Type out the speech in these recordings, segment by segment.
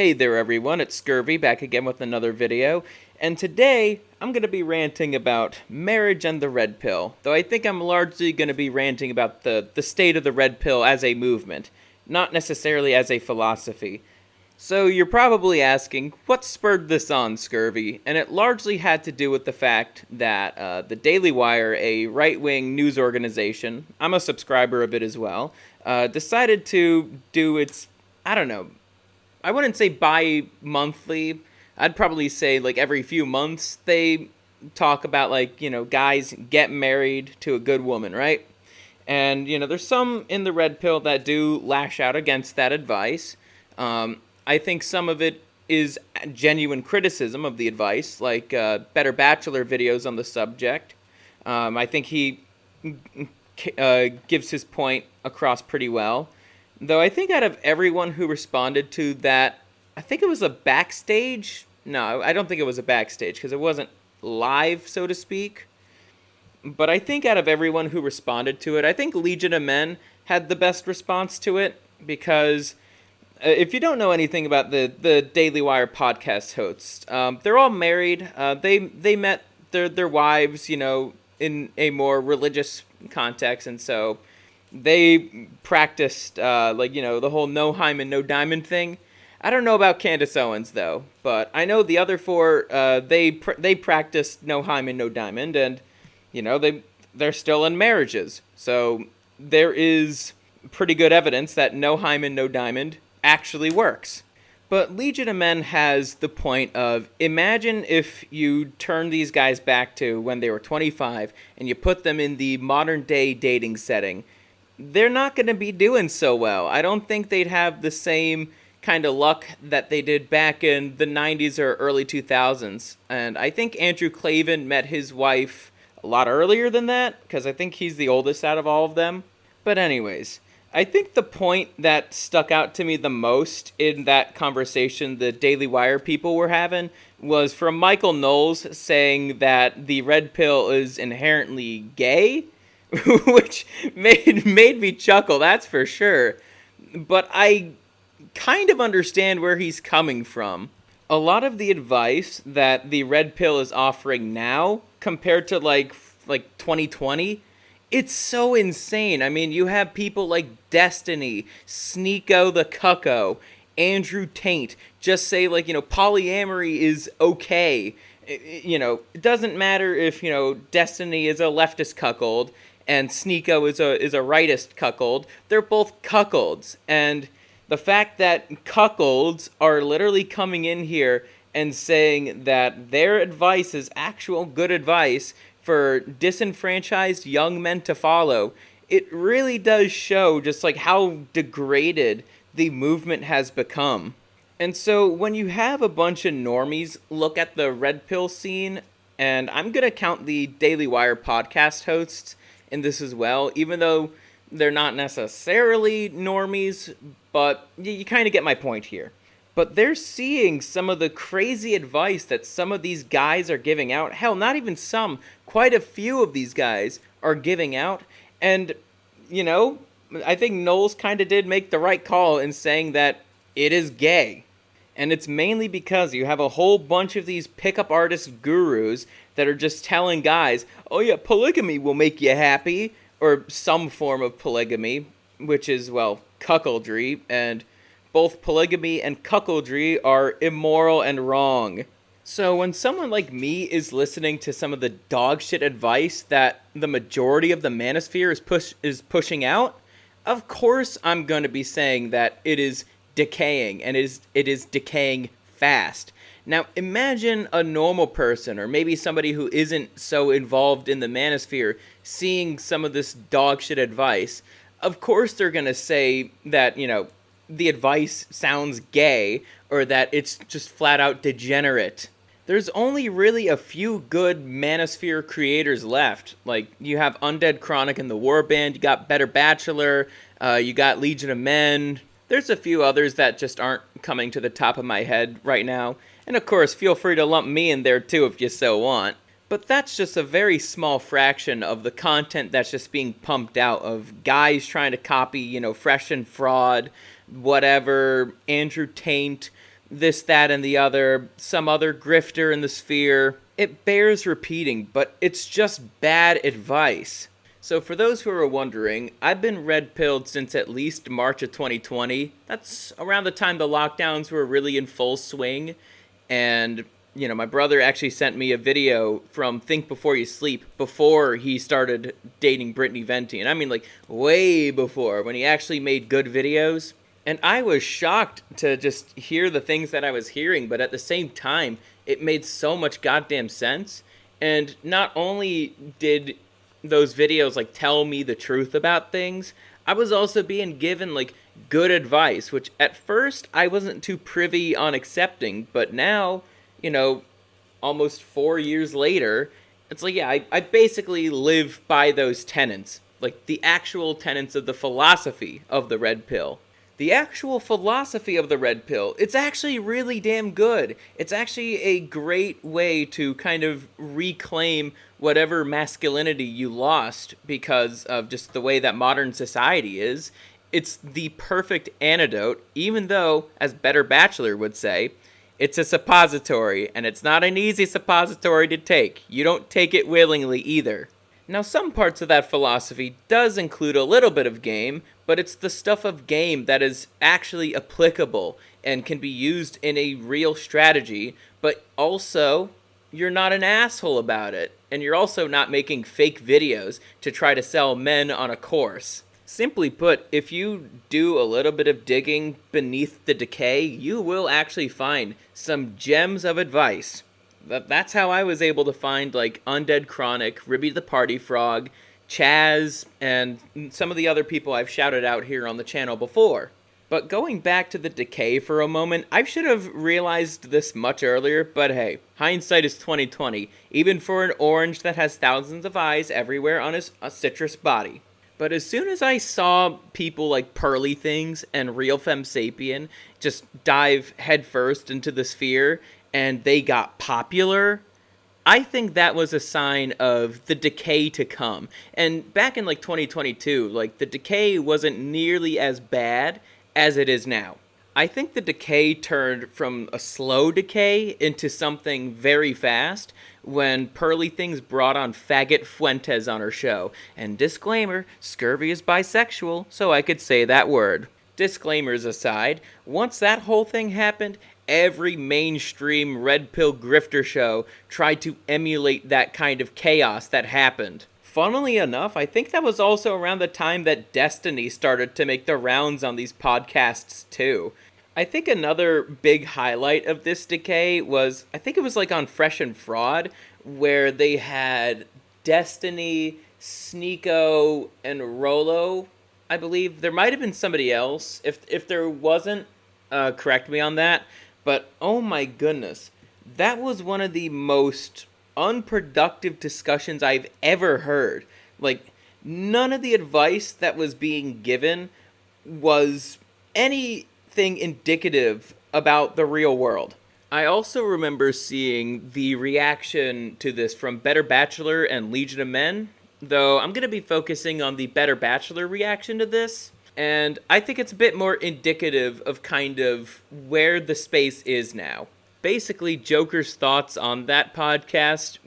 Hey there everyone, it's Scurvy back again with another video, and today I'm going to be ranting about marriage and the red pill, though I think I'm largely going to be ranting about the state of the red pill as a movement, not necessarily as a philosophy. So you're probably asking, what spurred this on, Scurvy? And it largely had to do with the fact that the Daily Wire, a right-wing news organization, I'm a subscriber of it as well, decided to do its, I don't know, I wouldn't say bi-monthly. I'd probably say like every few months they talk about guys get married to a good woman, right? And, there's some in the red pill that do lash out against that advice. I think some of it is genuine criticism of the advice, like Better Bachelor videos on the subject. I think he gives his point across pretty well. Though I think out of everyone who responded to that, I think it was a backstage. No, I don't think it was a backstage because it wasn't live, so to speak. But I think out of everyone who responded to it, I think Legion of Men had the best response to it because if you don't know anything about the Daily Wire podcast hosts, they're all married. They met their wives, in a more religious context, and so they practiced, the whole no hymen, no diamond thing. I don't know about Candace Owens, though, but I know the other four, they practiced no hymen, no diamond, and, they're still in marriages. So there is pretty good evidence that no hymen, no diamond actually works. But Legion of Men has the point of, imagine if you turn these guys back to when they were 25 and you put them in the modern day dating setting. They're not going to be doing so well. I don't think they'd have the same kind of luck that they did back in the 90s or early 2000s. And I think Andrew Clavin met his wife a lot earlier than that, because I think he's the oldest out of all of them. But anyways, I think the point that stuck out to me the most in that conversation the Daily Wire people were having was from Michael Knowles saying that the red pill is inherently gay. Which made me chuckle, that's for sure. But I kind of understand where he's coming from. A lot of the advice that the red pill is offering now, compared to like 2020, it's so insane. I mean, you have people like Destiny, Sneeko the Cucko, Andrew Taint, just say polyamory is okay. It doesn't matter if, Destiny is a leftist cuckold and Sneeko is a rightist cuckold. They're both cuckolds. And the fact that cuckolds are literally coming in here and saying that their advice is actual good advice for disenfranchised young men to follow, it really does show just how degraded the movement has become. And so when you have a bunch of normies look at the red pill scene, and I'm going to count the Daily Wire podcast hosts in this as well, even though they're not necessarily normies, but you kind of get my point here. But they're seeing some of the crazy advice that some of these guys are giving out. Hell, not even some, quite a few of these guys are giving out. And, I think Knowles kind of did make the right call in saying that it is gay. And it's mainly because you have a whole bunch of these pickup artist gurus that are just telling guys, oh yeah, polygamy will make you happy, or some form of polygamy, which is, cuckoldry, and both polygamy and cuckoldry are immoral and wrong. So when someone like me is listening to some of the dog shit advice that the majority of the manosphere is pushing out, of course I'm going to be saying that it is decaying, and it is decaying fast. Now, imagine a normal person, or maybe somebody who isn't so involved in the manosphere, seeing some of this dog shit advice. Of course they're going to say that, the advice sounds gay, or that it's just flat out degenerate. There's only really a few good manosphere creators left. Like, you have Undead Chronic and the Warband, you got Better Bachelor, you got Legion of Men. There's a few others that just aren't coming to the top of my head right now. And of course, feel free to lump me in there too if you so want. But that's just a very small fraction of the content that's just being pumped out of guys trying to copy, Fresh and Fraud, whatever, Andrew Taint, this, that, and the other, some other grifter in the sphere. It bears repeating, but it's just bad advice. So for those who are wondering, I've been red-pilled since at least March of 2020. That's around the time the lockdowns were really in full swing. And, my brother actually sent me a video from Think Before You Sleep before he started dating Brittany Venti. And I mean, like, way before, when he actually made good videos. And I was shocked to just hear the things that I was hearing, but at the same time, it made so much goddamn sense. And not only did those videos, like, tell me the truth about things, I was also being given, like, good advice, which at first I wasn't too privy on accepting, but now, almost 4 years later, it's like, yeah, I basically live by those tenets, like, the actual tenets of the philosophy of the red pill. The actual philosophy of the red pill, it's actually really damn good. It's actually a great way to kind of reclaim whatever masculinity you lost because of just the way that modern society is. It's the perfect antidote, even though, as Better Bachelor would say, it's a suppository, and it's not an easy suppository to take. You don't take it willingly either. Now, some parts of that philosophy does include a little bit of game, but it's the stuff of game that is actually applicable and can be used in a real strategy, but also, you're not an asshole about it, and you're also not making fake videos to try to sell men on a course. Simply put, if you do a little bit of digging beneath the decay, you will actually find some gems of advice. That's how I was able to find, like, Undead Chronic, Ribby the Party Frog, Chaz, and some of the other people I've shouted out here on the channel before. But going back to the decay for a moment, I should have realized this much earlier, but hey, hindsight is 20/20, even for an orange that has thousands of eyes everywhere on his citrus body. But as soon as I saw people like Pearly Things and Real Femme Sapien just dive headfirst into the sphere, and they got popular, I think that was a sign of the decay to come. And back in, like, 2022, like, the decay wasn't nearly as bad as it is now. I think the decay turned from a slow decay into something very fast when Pearly Things brought on Faggot Fuentes on her show. And disclaimer, Scurvy is bisexual, so I could say that word. Disclaimers aside, once that whole thing happened, every mainstream red pill grifter show tried to emulate that kind of chaos that happened. Funnily enough, I think that was also around the time that Destiny started to make the rounds on these podcasts too. I think another big highlight of this decay was, I think it was like on Fresh and Fraud, where they had Destiny, Sneeko, and Rolo, I believe. There might have been somebody else. If there wasn't, correct me on that. But, oh my goodness, that was one of the most unproductive discussions I've ever heard. Like, none of the advice that was being given was anything indicative about the real world. I also remember seeing the reaction to this from Better Bachelor and Legion of Men, though I'm going to be focusing on the Better Bachelor reaction to this. And I think it's a bit more indicative of kind of where the space is now. Basically, Joker's thoughts on that podcast,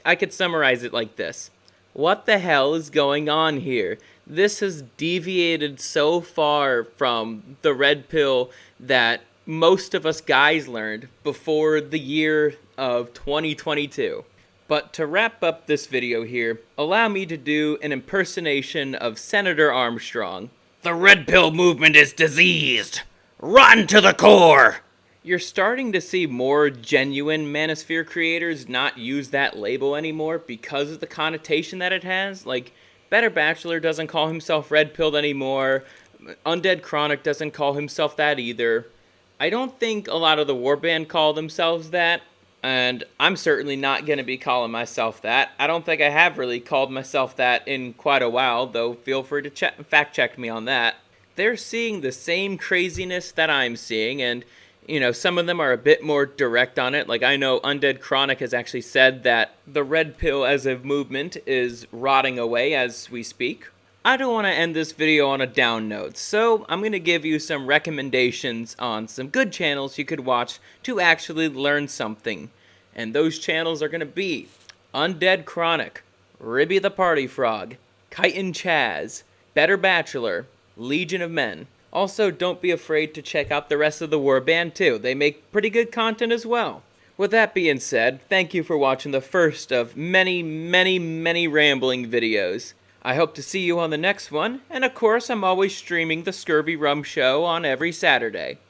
I could summarize it like this. What the hell is going on here? This has deviated so far from the red pill that most of us guys learned before the year of 2022. But to wrap up this video here, allow me to do an impersonation of Senator Armstrong. The red pill movement is diseased. Rotten to the core. You're starting to see more genuine Manosphere creators not use that label anymore because of the connotation that it has. Like, Better Bachelor doesn't call himself red pilled anymore. Undead Chronic doesn't call himself that either. I don't think a lot of the Warband call themselves that. And I'm certainly not going to be calling myself that. I don't think I have really called myself that in quite a while, though feel free to fact check me on that. They're seeing the same craziness that I'm seeing, and, some of them are a bit more direct on it. Like, I know Undead Chronic has actually said that the red pill as a movement is rotting away as we speak. I don't want to end this video on a down note, so I'm going to give you some recommendations on some good channels you could watch to actually learn something. And those channels are going to be Undead Chronic, Ribby the Party Frog, Chitin Chaz, Better Bachelor, Legion of Men. Also, don't be afraid to check out the rest of the Warband too. They make pretty good content as well. With that being said, thank you for watching the first of many rambling videos. I hope to see you on the next one, and of course I'm always streaming the ScurvyRum show on every Saturday.